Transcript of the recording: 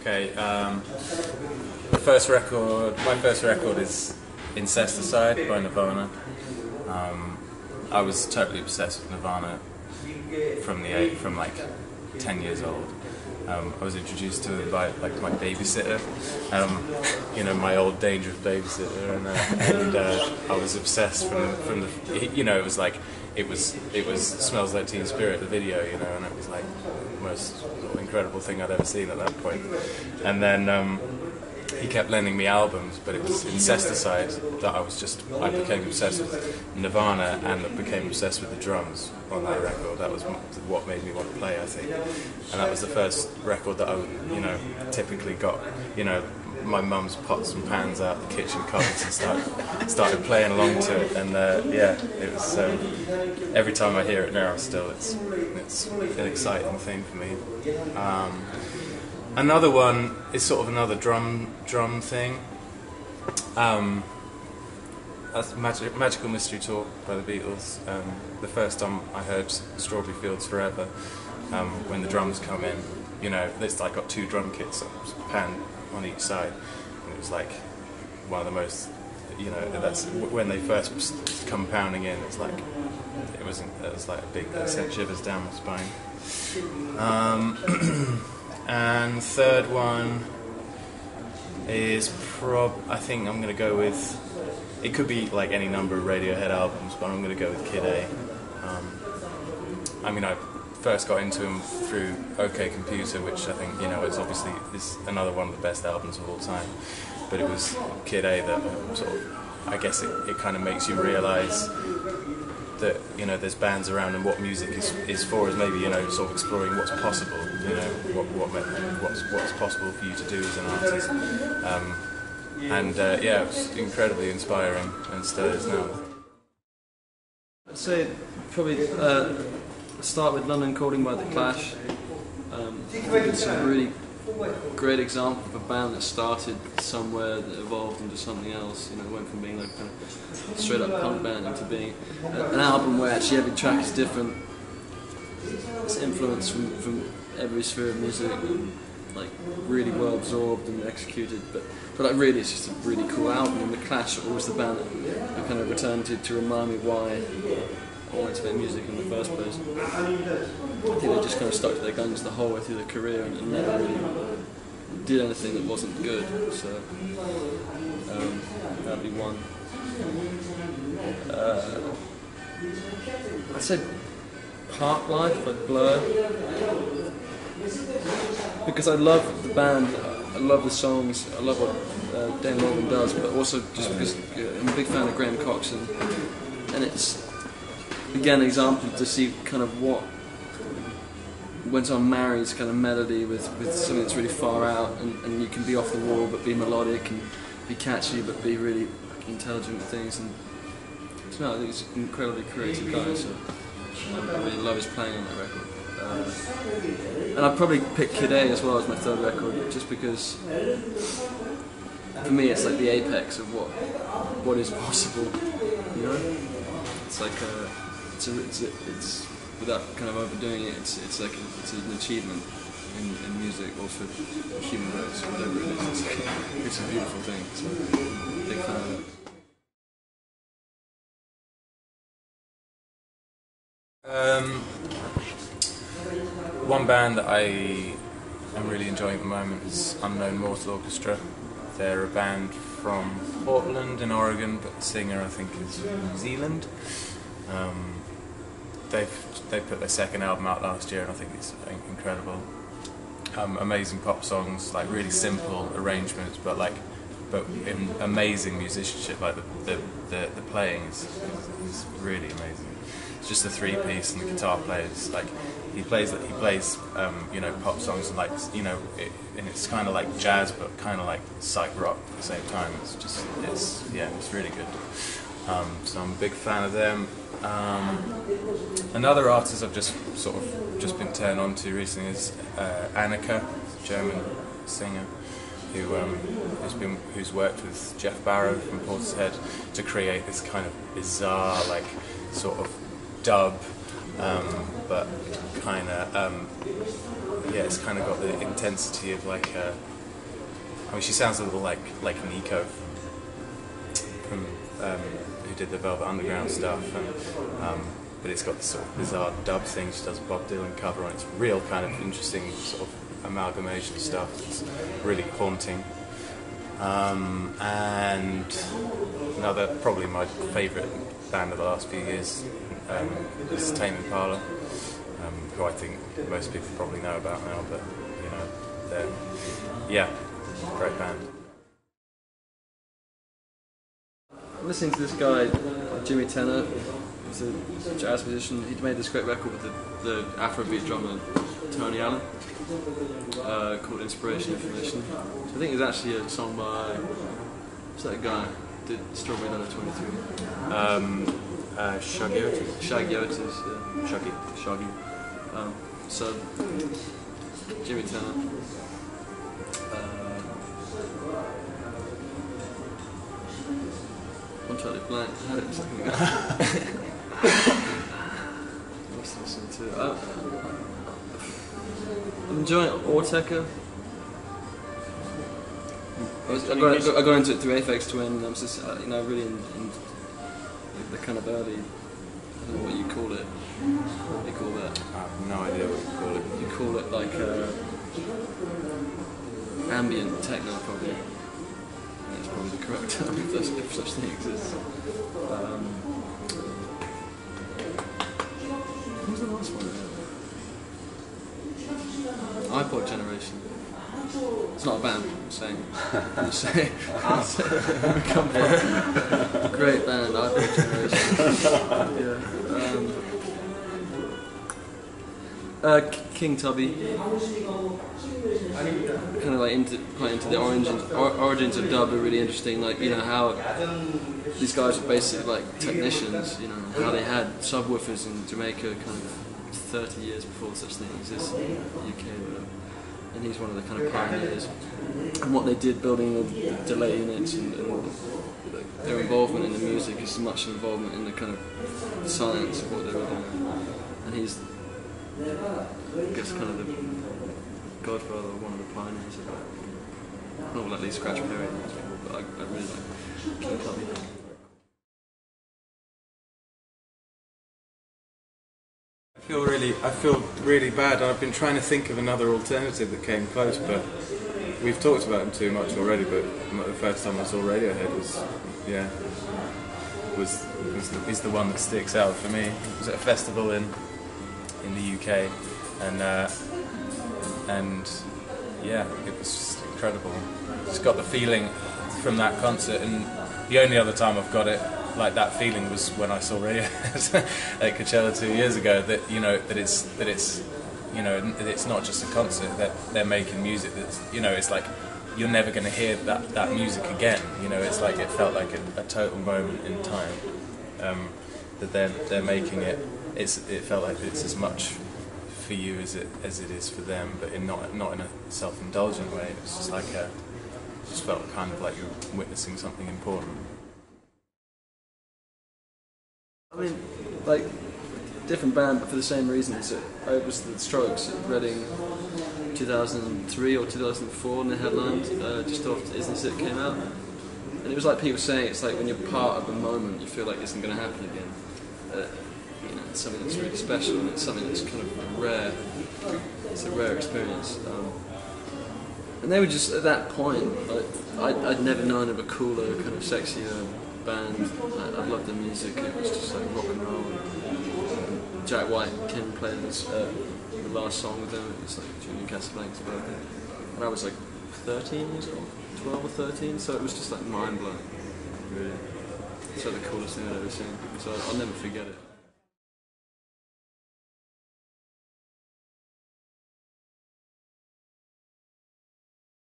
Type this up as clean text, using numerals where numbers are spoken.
Okay, my first record is Incesticide by Nirvana. I was totally obsessed with Nirvana from like 10 years old. I was introduced to it by like my babysitter, you know, my old dangerous babysitter, and I was obsessed from the you know, it was Smells Like Teen Spirit, the video, you know, and it was like the most incredible thing I'd ever seen at that point. And then he kept lending me albums, but it was Incesticide that I became obsessed with Nirvana, and I became obsessed with the drums on that record. That was what made me want to play, I think. And that was the first record that I, you know, typically got, you know, my mum's pots and pans out the kitchen cupboards and started playing along to it. And yeah, it was, every time I hear it now still, it's an exciting thing for me. Another one is sort of another drum thing. That's Magical Mystery Tour by the Beatles. The first time I heard Strawberry Fields Forever, when the drums come in, you know, it's like got two drum kits, pan on each side, and it was like one of the most, you know, that's when they first come pounding in. It's like it was like a big, it sent shivers down my spine. And third one is I think I'm going to go with, it could be like any number of Radiohead albums, but I'm going to go with Kid A. I mean, I first got into him through OK Computer, which I think, you know, is another one of the best albums of all time. But it was Kid A that sort of, I guess it kind of makes you realise that, you know, there's bands around and what music is for, is maybe, you know, sort of exploring what's possible, you know, what's possible for you to do as an artist. Yeah, it was incredibly inspiring, and still is now. I'd say probably start with London Calling by The Clash. I think it's a really great example of a band that started somewhere that evolved into something else. You know, went from being like kind of straight up punk band into being an album where actually every track is different. It's influenced from every sphere of music, and like really well absorbed and executed. But like really, it's just a really cool album. And The Clash are always the band that I kind of return to remind me why I wanted to make music in the first place. I think they just kind of stuck to their guns the whole way through their career and never really did anything that wasn't good. So that'd be one. I'd say Park Life by Blur, because I love the band, I love the songs, I love what Dan Morgan does, but also just because I'm a big fan of Graham Cox, and it's again an example to see kind of when someone marries kind of melody with something that's really far out, and you can be off the wall but be melodic and be catchy but be really intelligent things. And so, I think he's an incredibly creative guy, so I really love his playing on that record. And I'd probably pick Kid A as well as my third record, just because for me it's like the apex of what is possible, you know? It's like it's without kind of overdoing it, it's like it's an achievement in music, or for human race, or whatever it is. It's a beautiful thing, so big fan of that. One band that I am really enjoying at the moment is Unknown Mortal Orchestra. They're a band from Portland in Oregon, but the singer I think is from New Zealand. They put their second album out last year, and I think it's incredible. Amazing pop songs, like really simple arrangements, but amazing musicianship. Like the playing is really amazing. It's just the three-piece and the guitar players. Like he plays you know, pop songs, and like, you know, and it's kind of like jazz, but kind of like psych rock at the same time. It's really good. So I'm a big fan of them. Another artist I've just been turned on to recently is Annika, a German singer who's worked with Jeff Barrow from Portishead to create this kind of bizarre, like, sort of dub, but kind of it's kind of got the intensity of like I mean, she sounds a little like Nico from who did the Velvet Underground stuff, and, but it's got this sort of bizarre dub thing. She does a Bob Dylan cover on it. It's real kind of interesting sort of amalgamation stuff. It's really haunting. And another, probably my favourite band of the last few years is Tame Impala, who I think most people probably know about now, but you know, they're, yeah, great band. I'm listening to this guy, Jimmy Tenor. He's a jazz musician. He made this great record with the Afrobeat drummer Tony Allen, called Inspiration Information. So I think it's actually a song by, what's that guy who did Strawberry Letter 23? Shaggy Otis. Shaggy Otis, yeah. Shaggy. So, Jimmy Tenor. I'm totally blank. I had it something else. What's to listen to? I'm enjoying Ortega. I got into it through Aphex Twin. I was just, you know, really in the kind of early, I don't know what you call it. What do you call that? I have no idea what you call it. You call it like ambient techno, probably. That's probably the correct term if such thing exists. What was the last one? iPod Generation. It's not a band, I'm saying. I'm saying. Come on. Great band, iPod Generation. Yeah. King Tubby. Kind of like quite into the origins of dub are really interesting. Like, you know, how these guys are basically like technicians. You know, how they had subwoofers in Jamaica kind of 30 years before such thing existed in the UK. And he's one of the kind of pioneers. And what they did building the delay units and their involvement in the music is as much involvement in the kind of science of what they were doing. And he's, I guess, kind of the godfather, one of the pioneers of that. Not like Scratch Perry, but I really like King Tubby. I feel really bad. I've been trying to think of another alternative that came close, but we've talked about them too much already. But the first time I saw Radiohead is the one that sticks out for me. It was at a festival in the UK, and yeah, it was just incredible. Just got the feeling from that concert, and the only other time I've got it like that feeling was when I saw Radiohead at Coachella 2 years ago. That it's not just a concert, that they're making music that's, you know, it's like you're never going to hear that music again. You know, it's like it felt like a total moment in time that they're making it. It felt like it's as much for you as it is for them, but not in a self-indulgent way. It was just like just felt kind of like you're witnessing something important. I mean, like, different band, but for the same reasons. It was the Strokes at Reading 2003 or 2004, and they headlined just after Isn't It came out. And it was like people saying, it's like when you're part of a moment, you feel like it's not going to happen again. You know, it's something that's really special, and it's something that's kind of rare. It's a rare experience. And they were just, at that point, like, I'd never known of a cooler, kind of sexier band. I loved their music. It was just like rock and roll. And Jack White came and played the last song with them. It was like Julian Casablancas' birthday, and I was like 13 years old, 12 or 13. So it was just like mind blowing, really. It's like the coolest thing I'd ever seen. So I'll never forget it.